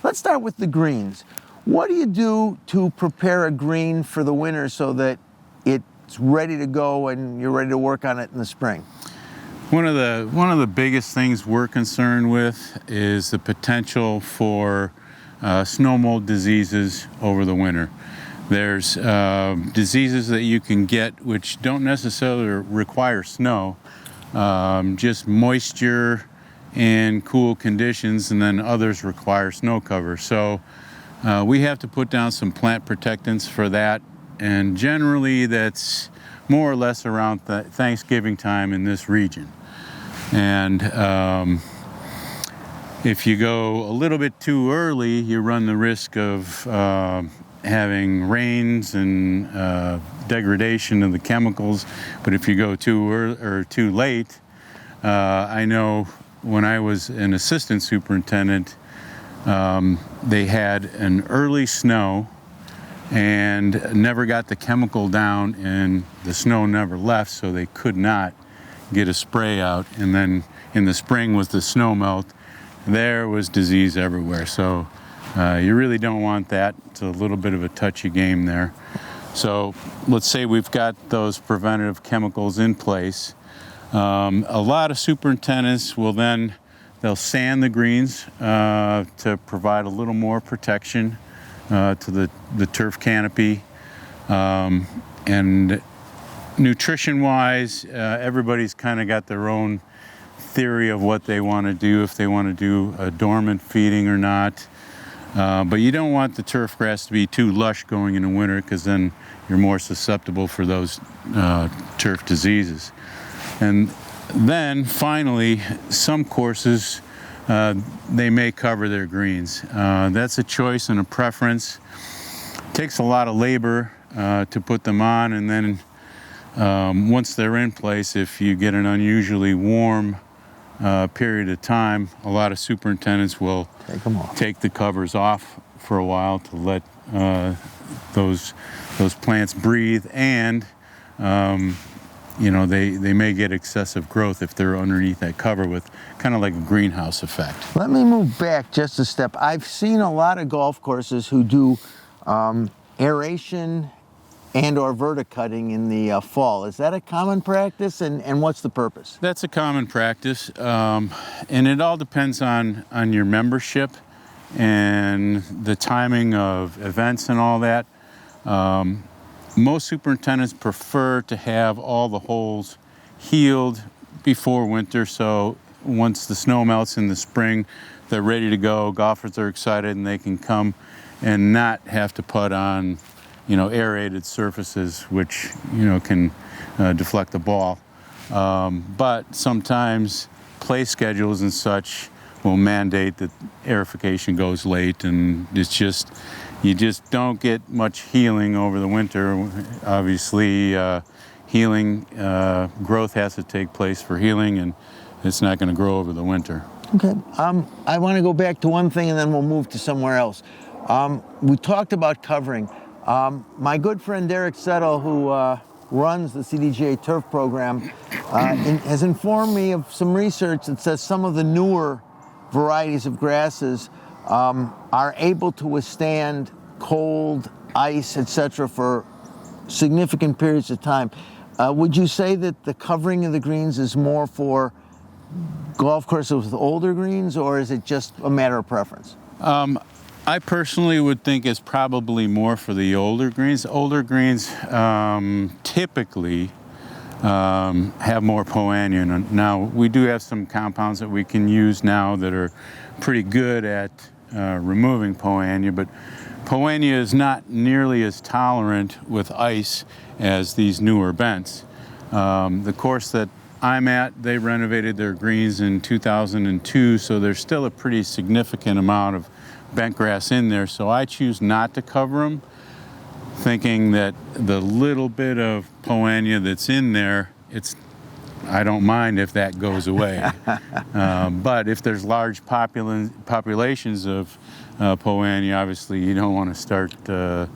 Let's start with the greens. What do you do to prepare a green for the winter so that it's ready to go and you're ready to work on it in the spring? One of the biggest things we're concerned with is the potential for snow mold diseases over the winter. There's diseases that you can get which don't necessarily require snow, just moisture and cool conditions, and then others require snow cover. So we have to put down some plant protectants for that, and generally that's more or less around Thanksgiving time in this region. And if you go a little bit too early, you run the risk of having rains and degradation of the chemicals. But if you go too early or too late, I know when I was an assistant superintendent, they had an early snow and never got the chemical down, and the snow never left, so they could not get a spray out. And then in the spring, with the snow melt, there was disease everywhere. So you really don't want that. It's a little bit of a touchy game there. So let's say we've got those preventative chemicals in place. A lot of superintendents will then, they'll sand the greens to provide a little more protection to the turf canopy. And nutrition-wise, everybody's kind of got their own theory of what they want to do, if they want to do a dormant feeding or not. But you don't want the turf grass to be too lush going into winter, because then you're more susceptible for those turf diseases. And then finally, some courses, they may cover their greens. That's a choice and a preference. It takes a lot of labor to put them on, and then once they're in place, if you get an unusually warm period of time, a lot of superintendents will take the covers off for a while to let those plants breathe, and you know, they may get excessive growth if they're underneath that cover, with kind of like a greenhouse effect. Let me move back just a step. I've seen a lot of golf courses who do aeration and or verticutting in the fall. Is that a common practice, and what's the purpose? That's a common practice, and it all depends on your membership and the timing of events and all that. Most superintendents prefer to have all the holes healed before winter, so once the snow melts in the spring, they're ready to go. Golfers are excited and they can come and not have to put on, you know, aerated surfaces, which, you know, can deflect the ball. But sometimes play schedules and such will mandate that aerification goes late, and it's just, you just don't get much healing over the winter. Obviously, healing, growth has to take place for healing, and it's not going to grow over the winter. Okay. I want to go back to one thing, and then we'll move to somewhere else. We talked about covering. My good friend Derek Settle, who runs the CDGA Turf program, has informed me of some research that says some of the newer varieties of grasses are able to withstand cold, ice, etc. for significant periods of time. Would you say that the covering of the greens is more for golf courses with older greens, or is it just a matter of preference? I personally would think it's probably more for the older greens. Older greens typically have more poania. Now, we do have some compounds that we can use now that are pretty good at removing poania, but poania is not nearly as tolerant with ice as these newer bents. The course that I'm at, they renovated their greens in 2002, so there's still a pretty significant amount of bent grass in there, so I choose not to cover them, thinking that the little bit of poania that's in there, I don't mind if that goes away. But if there's large populations of poania, obviously you don't want to start the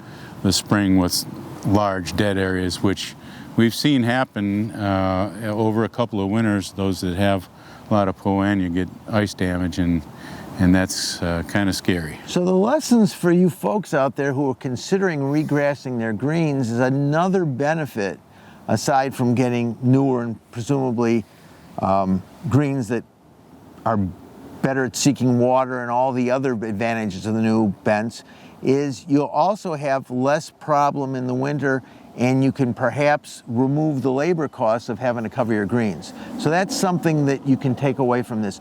spring with large dead areas, which we've seen happen over a couple of winters. Those that have a lot of poania get ice damage, and and that's kind of scary. So the lessons for you folks out there who are considering regrassing their greens is another benefit, aside from getting newer and presumably greens that are better at seeking water and all the other advantages of the new bents, is you'll also have less problem in the winter, and you can perhaps remove the labor costs of having to cover your greens. So that's something that you can take away from this.